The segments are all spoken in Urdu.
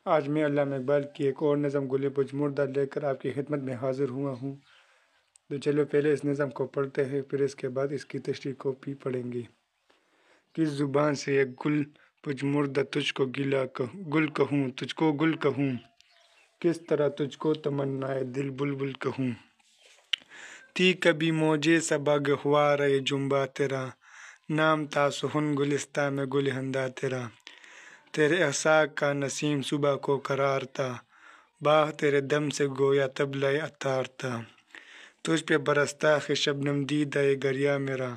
آج میں علامہ اقبال کی ایک اور نظم گل پجمردہ لے کر آپ کی خدمت میں حاضر ہوا ہوں۔ تو چلو پہلے اس نظم کو پڑھتے ہیں، پھر اس کے بعد اس کی تشریح کو بھی پڑھیں گے۔ کس زبان سے ایک گل پجمردہ تجھ کو گل کہوں، تجھ کو گل کہوں، کس طرح تجھ کو تمنائے دل بلبل کہوں۔ تھی کبھی موجے صبا گہوارِ جنبا تیرا، نام تھا سخن گلستاں میں گل ہندا تیرا۔ تیرے احساء کا نسیم صبح کو قرار تھا، باغ تیرے دم سے گویا طبلۂ عطار تھا۔ تجھ پہ برستا ہے شبنم دیدہ گریہ میرا،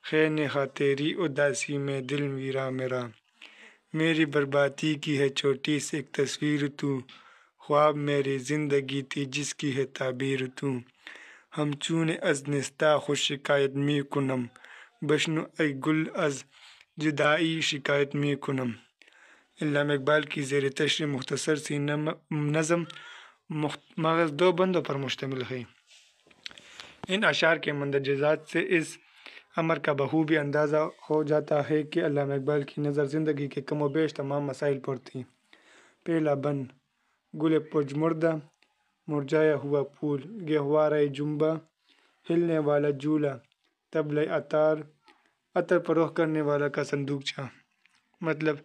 خیر نخواہ تیری اداسی میں دل ویراں میرا۔ میری بربادی کی ہے چھوٹی سی ایک تصویر تو، خواب میری زندگی تھی جس کی ہے تعبیر تو۔ ہم چون از نستا خوش شکایت می کنم، بشنو ای گل از جدائی شکایت می کنم۔ علامہ اقبال کی زیر تشریح مختصر سی نظم محض 2 بندوں پر مشتمل ہے۔ ان اشعار کے مندرجات سے اس امر کا بخوبی اندازہ ہو جاتا ہے کہ علامہ اقبال کی نظر زندگی کے کم و بیش تمام مسائل پر تھی۔ پہلا بند: گل پجمردہ، مرجھایا ہوا پھول، گہوارۂ جنبا، ہلنے والا جھولا، طبلِ عطار، عطر فروخت کرنے والا کا صندوقچہ۔ مطلب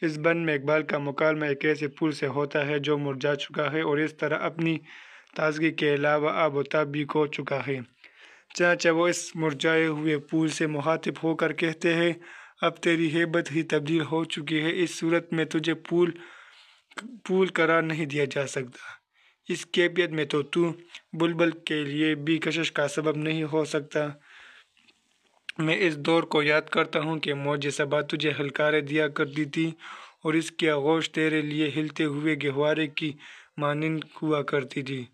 اس بند میں اقبال کا مکالمہ ایک ایسے پھول سے ہوتا ہے جو مرجھا چکا ہے اور اس طرح اپنی تازگی کے علاوہ آب و تاب بھی کھو چکا ہے۔ چنانچہ وہ اس مرجھائے ہوئے پھول سے مخاطب ہو کر کہتے ہیں، اب تیری ہیبت ہی تبدیل ہو چکی ہے، اس صورت میں تجھے پھول قرار نہیں دیا جا سکتا، اس کیفیت میں تو بلبل کے لیے بھی کشش کا سبب نہیں ہو سکتا۔ میں اس دور کو یاد کرتا ہوں کہ موج صبا تجھے ہلکارے دیا کرتی تھی اور اس کی آغوش تیرے لیے ہلتے ہوئے گہوارے کی مانند ہوا کرتی تھی،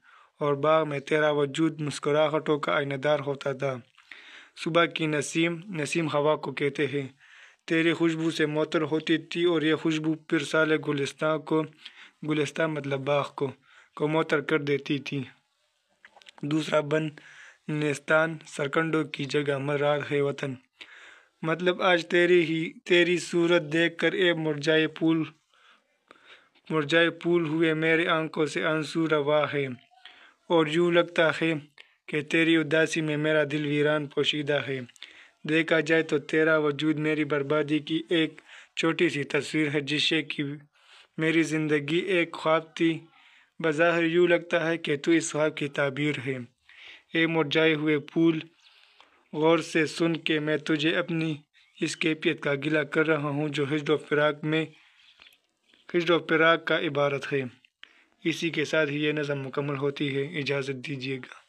اور باغ میں تیرا وجود مسکراہٹوں کا آئینہ دار ہوتا تھا۔ صبح کی نسیم ہوا کو کہتے ہیں، تیری خوشبو سے معطر ہوتی تھی اور یہ خوشبو پھر سارے گلستاں مطلب باغ کو معطر کر دیتی تھی۔ دوسرا بند: نیستان سرکنڈوں کی جگہ مراد ہے وطن۔ مطلب آج تیری صورت دیکھ کر اے مرجھائے پھول ہوئے میرے آنکھوں سے آنسو روا ہے، اور یوں لگتا ہے کہ تیری اداسی میں میرا دل ویران پوشیدہ ہے۔ دیکھا جائے تو تیرا وجود میری بربادی کی ایک چھوٹی سی تصویر ہے، جس سے کہ میری زندگی ایک خواب تھی۔ بظاہر یوں لگتا ہے کہ تو اس خواب کی تعبیر ہے۔ اے مرجھائے ہوئے پھول، غور سے سن کہ میں تجھے اپنی اس کیفیت کا گلہ کر رہا ہوں جو ہجر و فراق کا عبارت ہے۔ اسی کے ساتھ ہی یہ نظم مکمل ہوتی ہے۔ اجازت دیجیے گا۔